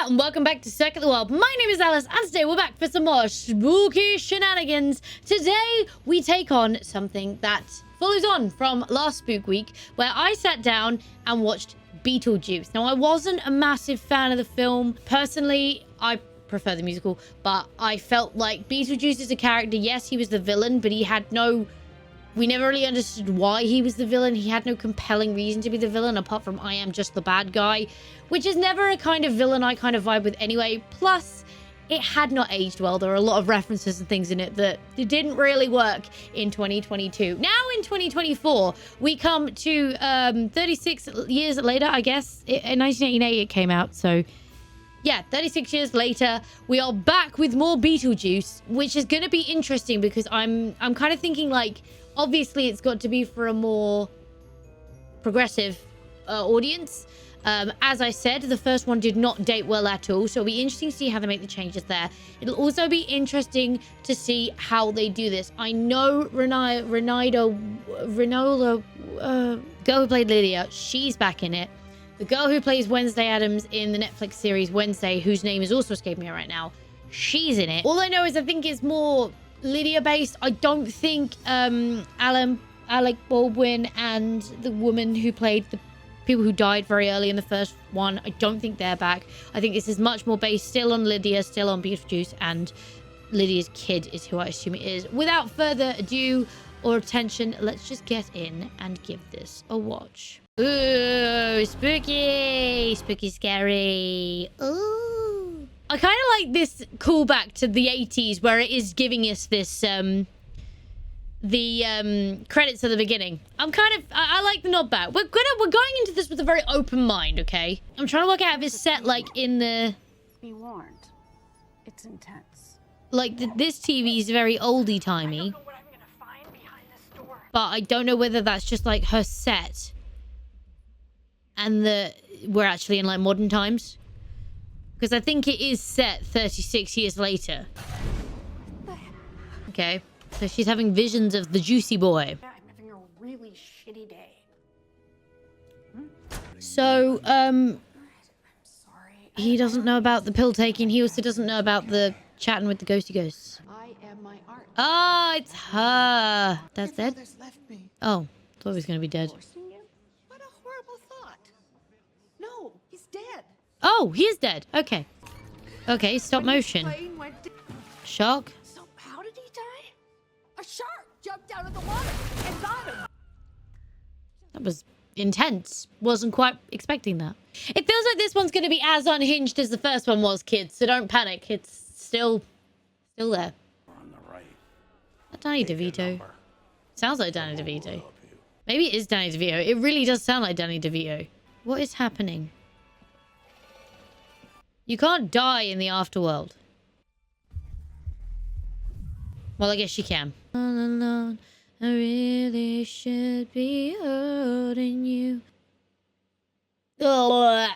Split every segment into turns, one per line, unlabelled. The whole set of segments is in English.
and welcome back to Circuit the World. My name is Alice, and today we're back for some more spooky shenanigans. Today, we take on something that follows on from last Spook Week, where I sat down and watched Beetlejuice. Now, I wasn't a massive fan of the film. Personally, I prefer the musical, but I felt like Beetlejuice is a character. Yes, he was the villain, but he had no... We never really understood why he was the villain. He had no compelling reason to be the villain, apart from I am just the bad guy, which is never a kind of villain I kind of vibe with anyway. Plus, it had not aged well. There are a lot of references and things in it that didn't really work in 2022. Now in 2024, we come to 36 years later, I guess. In 1988, it came out, so... Yeah, 36 years later, we are back with more Beetlejuice, which is going to be interesting because I'm kind of thinking, like, obviously it's got to be for a more progressive audience. As I said, the first one did not date well at all, so it'll be interesting to see how they make the changes there. It'll also be interesting to see how they do this. I know Renola, girl who played Lydia, she's back in it. The girl who plays Wednesday Addams in the Netflix series Wednesday, whose name is also escaping me right now, she's in it. All I know is I think it's more Lydia-based. I don't think Alec Baldwin and the woman who played the people who died very early in the first one, I don't think they're back. I think this is much more based still on Lydia, still on Beetlejuice, and Lydia's kid is who I assume it is. Without further ado or attention, let's just get in and give this a watch. Ooh, spooky, spooky, scary. Ooh. I kind of like this callback to the 80s where it is giving us this, credits at the beginning. I like the nod back. We're going into this with a very open mind, okay? I'm trying to work out if it's set like in the...
Be warned, it's intense.
Like this TV is very oldie-timey. But I don't know whether that's just like her set. And we're actually in like modern times, because I think it is set 36 years later. Okay, so she's having visions of the juicy boy.
I'm having a really shitty day.
So
I'm sorry.
he doesn't know about the pill taking. He also doesn't know about the chatting with the ghosty ghosts.
I am my art.
Oh, it's her. That's dead.
Left me.
Oh, thought he was gonna be dead.
What a horrible thought. No, he's dead.
Oh, he is dead. Okay. Okay, stop motion. Shark.
So how did he die? A shark jumped out of the water and got him.
That was intense. Wasn't quite expecting that. It feels like this one's going to be as unhinged as the first one was, kids. So don't panic. It's still there.
On the right.
That Danny DeVito. Sounds like Danny DeVito. Maybe it is Danny DeVito. It really does sound like Danny DeVito. What is happening? You can't die in the afterworld. Well, I guess you can. All alone, I really should be holding you. Ugh.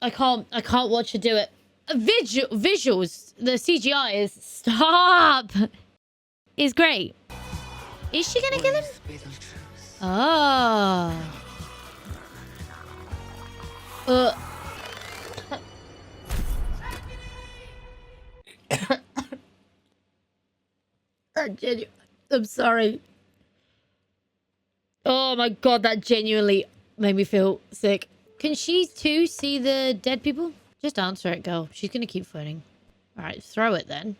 I can't watch her do it. Visuals, the CGI is... Stop! Is great. Is she gonna kill him? Oh. I'm sorry. Oh my god, that genuinely made me feel sick. Can she too see the dead people? Just answer it, girl. She's gonna keep phoning. Alright, throw it then.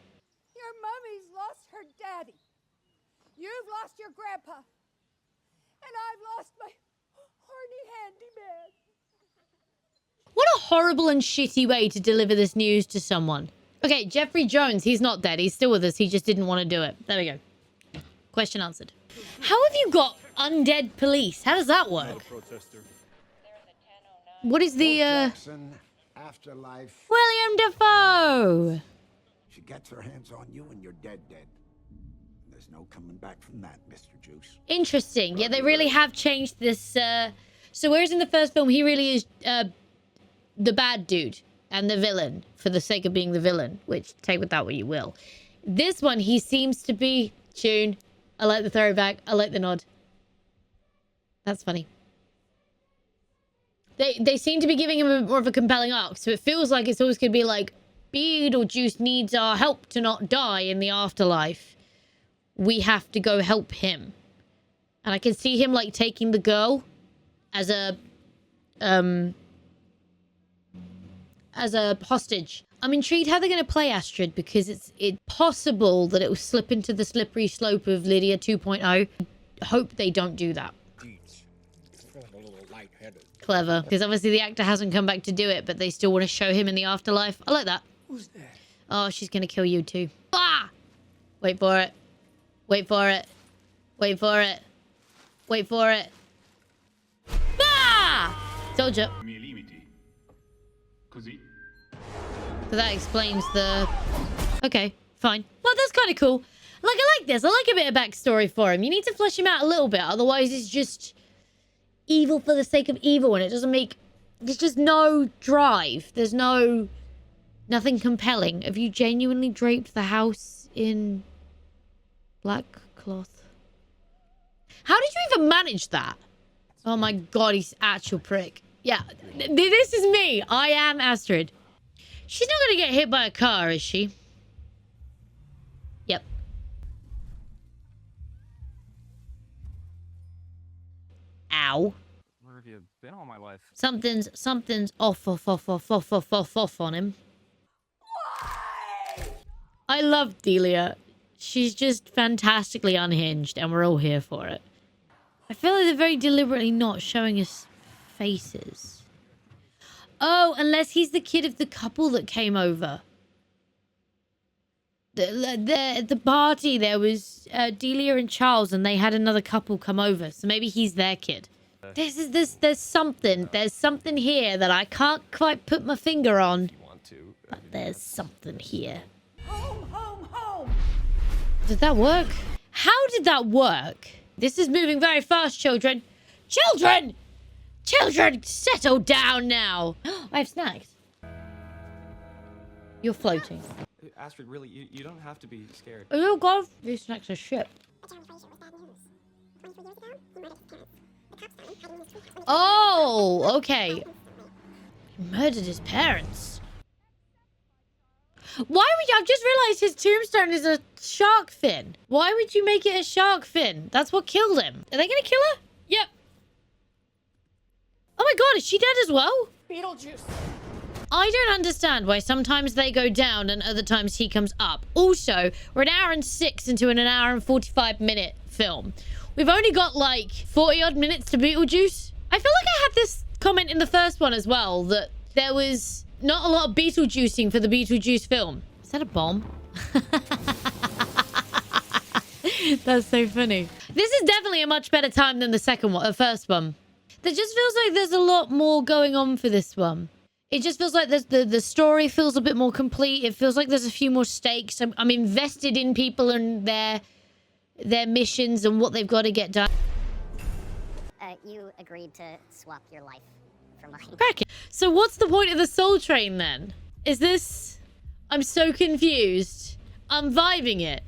Your mummy's lost her daddy. You've lost your grandpa. And I've lost my horny handyman.
What a horrible and shitty way to deliver this news to someone. Okay, Jeffrey Jones, he's not dead. He's still with us. He just didn't want to do it. There we go. Question answered. How have you got undead police? How does that work? What is the,
Afterlife.
William Dafoe!
She gets her hands on you and you're dead. There's no coming back from that, Mr. Juice.
Interesting. Yeah, they really have changed this, So whereas in the first film, he really is, the bad dude and the villain for the sake of being the villain, which take with that what you will. This one, he seems to be... Tune. I like the throwback. I like the nod. That's funny. They seem to be giving him more of a compelling arc, so it feels like it's always going to be like, Beetlejuice needs our help to not die in the afterlife. We have to go help him. And I can see him, like, taking the girl as a hostage. I'm intrigued how they're going to play Astrid, because it's possible that it will slip into the slippery slope of Lydia 2.0. Hope they don't do that. Clever, because obviously the actor hasn't come back to do it, but they still want to show him in the afterlife. I like that.
Who's that?
Oh, she's going to kill you too. Ah! Wait for it. Wait for it. Wait for it. Wait for it. Ah! Told you. So that explains the... Okay, fine. Well, that's kind of cool. Like, I like this. I like a bit of backstory for him. You need to flesh him out a little bit. Otherwise, it's just evil for the sake of evil. And it doesn't make... There's just no drive. There's no... Nothing compelling. Have you genuinely draped the house in black cloth? How did you even manage that? Oh my god, he's actual prick. Yeah, this is me. I am Astrid. She's not going to get hit by a car, is she? Yep. Ow.
Where have you been all my life?
Something's off on him. I love Delia. She's just fantastically unhinged, and we're all here for it. I feel like they're very deliberately not showing us faces. Oh, unless he's the kid of the couple that came over. The party, there was Delia and Charles, and they had another couple come over. So maybe he's their kid. There's something here that I can't quite put my finger on. But there's something here.
Home, home, home!
Did that work? How did that work? This is moving very fast, children. Children! Children, settle down now. I have snacks. You're floating.
Astrid, really, you don't have to be scared.
Oh god, these snacks are shit. Oh, okay. He murdered his parents. Why would you... I've just realized his tombstone is a shark fin. Why would you make it a shark fin? That's what killed him. Are they gonna kill her? Yep. Oh my god, is she dead as well?
Beetlejuice.
I don't understand why sometimes they go down and other times he comes up. Also, we're an hour and 6 into an hour and 45-minute film. We've only got like 40-odd minutes to Beetlejuice. I feel like I had this comment in the first one as well, that there was not a lot of Beetlejuicing for the Beetlejuice film. Is that a bomb? That's so funny. This is definitely a much better time than the second one, the first one. There just feels like there's a lot more going on for this one. It just feels like the story feels a bit more complete. It feels like there's a few more stakes. I'm invested in people and their missions and what they've got to get done.
You agreed to swap your life for mine.
Cracking. So what's the point of the Soul Train then? Is this... I'm so confused. I'm vibing it.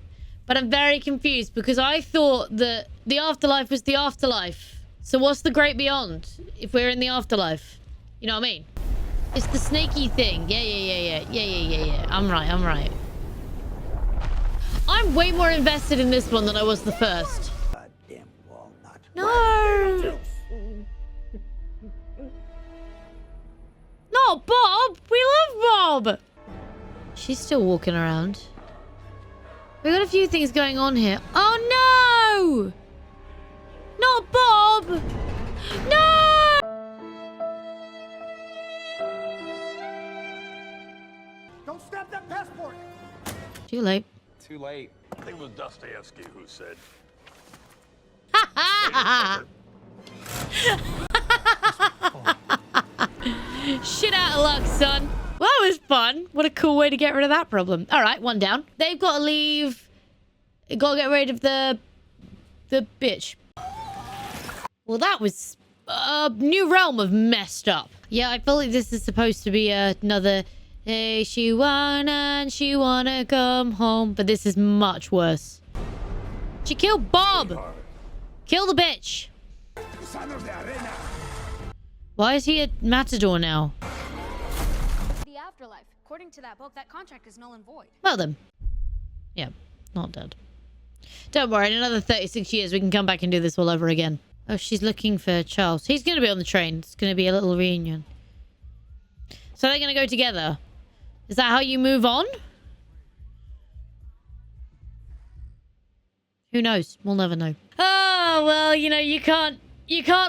But I'm very confused because I thought that the afterlife was the afterlife. So what's the great beyond if we're in the afterlife? You know what I mean? It's the snaky thing. Yeah. I'm right. I'm way more invested in this one than I was the first.
Goddamn walnut.
No! Not Bob! We love Bob! She's still walking around. We've got a few things going on here. Oh no! Not Bob! No!
Don't stamp that passport!
Too late.
Too late.
I think it was Dostoevsky who said,
Shit out of luck, son. Well, that was fun. What a cool way to get rid of that problem. All right, one down. They've got to leave. Got to get rid of the bitch. Well, that was a new realm of messed up. Yeah, I feel like this is supposed to be another... Hey, she wanna come home. But this is much worse. She killed Bob. Kill the bitch. Why is he a matador now?
The afterlife. According to that book, that contract is null and void.
Well then. Yeah, not dead. Don't worry, in another 36 years, we can come back and do this all over again. Oh, she's looking for Charles. He's going to be on the train. It's going to be a little reunion. So they're going to go together. Is that how you move on? Who knows? We'll never know. Oh, well, you know, you can't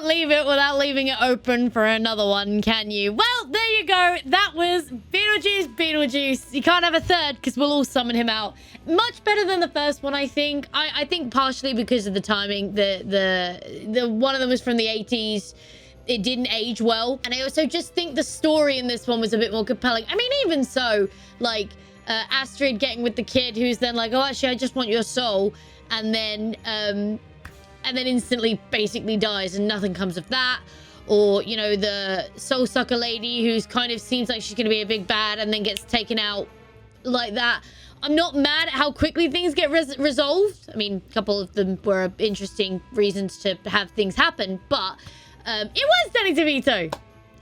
leave it without leaving it open for another one, can you? Well, there you go. That was Beetlejuice Beetlejuice. You can't have a third because we'll all summon him out. Much better than the first one, I think. I think partially because of the timing. The one of them was from the 80s. It didn't age well. And I also just think the story in this one was a bit more compelling. I mean, even so, like, Astrid getting with the kid who's then like, oh, actually, I just want your soul. And then instantly basically dies and nothing comes of that. Or, you know, the soul sucker lady who's kind of seems like she's going to be a big bad and then gets taken out like that. I'm not mad at how quickly things get resolved. I mean, a couple of them were interesting reasons to have things happen, but it was Danny DeVito.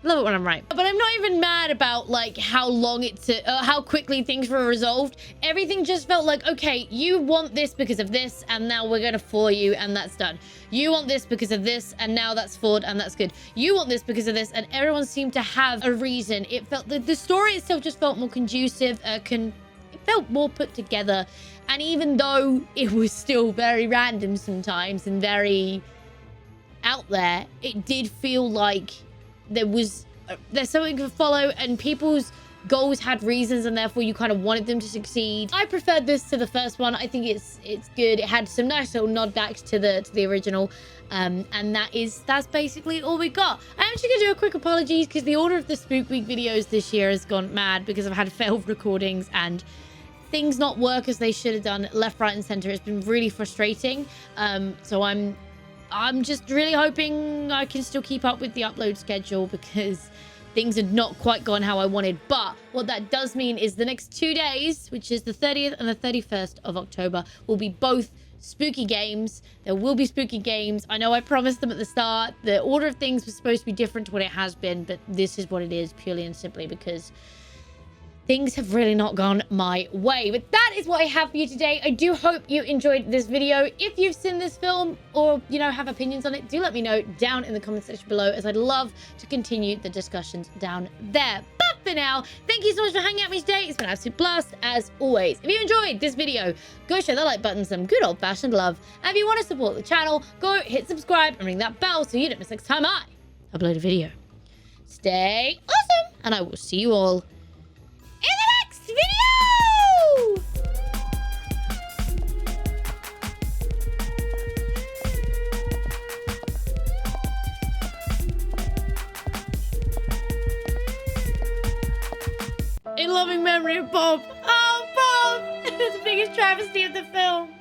Love it when I'm right. But I'm not even mad about, like, how long it took, how quickly things were resolved. Everything just felt like, okay, you want this because of this, and now we're gonna fool you, and that's done. You want this because of this, and now that's flawed, and that's good. You want this because of this, and everyone seemed to have a reason. It felt, the story itself just felt more conducive, it felt more put together. And even though it was still very random sometimes, and very out there, it did feel like there's something to follow, and people's goals had reasons, and therefore you kind of wanted them to succeed. I preferred this to the first one. I think it's good. It had some nice little nod backs to the original, and that's basically all we got. I'm actually gonna do a quick apologies because the order of the Spook Week videos this year has gone mad because I've had failed recordings and things not work as they should have done left, right, and center. It's been really frustrating. So I'm just really hoping I can still keep up with the upload schedule because things had not quite gone how I wanted. But what that does mean is the next 2 days, which is the 30th and the 31st of October, will be both spooky games. There will be spooky games. I know I promised them at the start. The order of things was supposed to be different to what it has been, but this is what it is purely and simply because things have really not gone my way. But that is what I have for you today. I do hope you enjoyed this video. If you've seen this film or, you know, have opinions on it, do let me know down in the comment section below, as I'd love to continue the discussions down there. But for now, thank you so much for hanging out with me today. It's been an absolute blast as always. If you enjoyed this video, go show that like button some good old-fashioned love. And if you want to support the channel, go hit subscribe and ring that bell so you don't miss next time I upload a video. Stay awesome, and I will see you all in the next video! In loving memory of Bob. Oh, Bob! It's the biggest travesty of the film.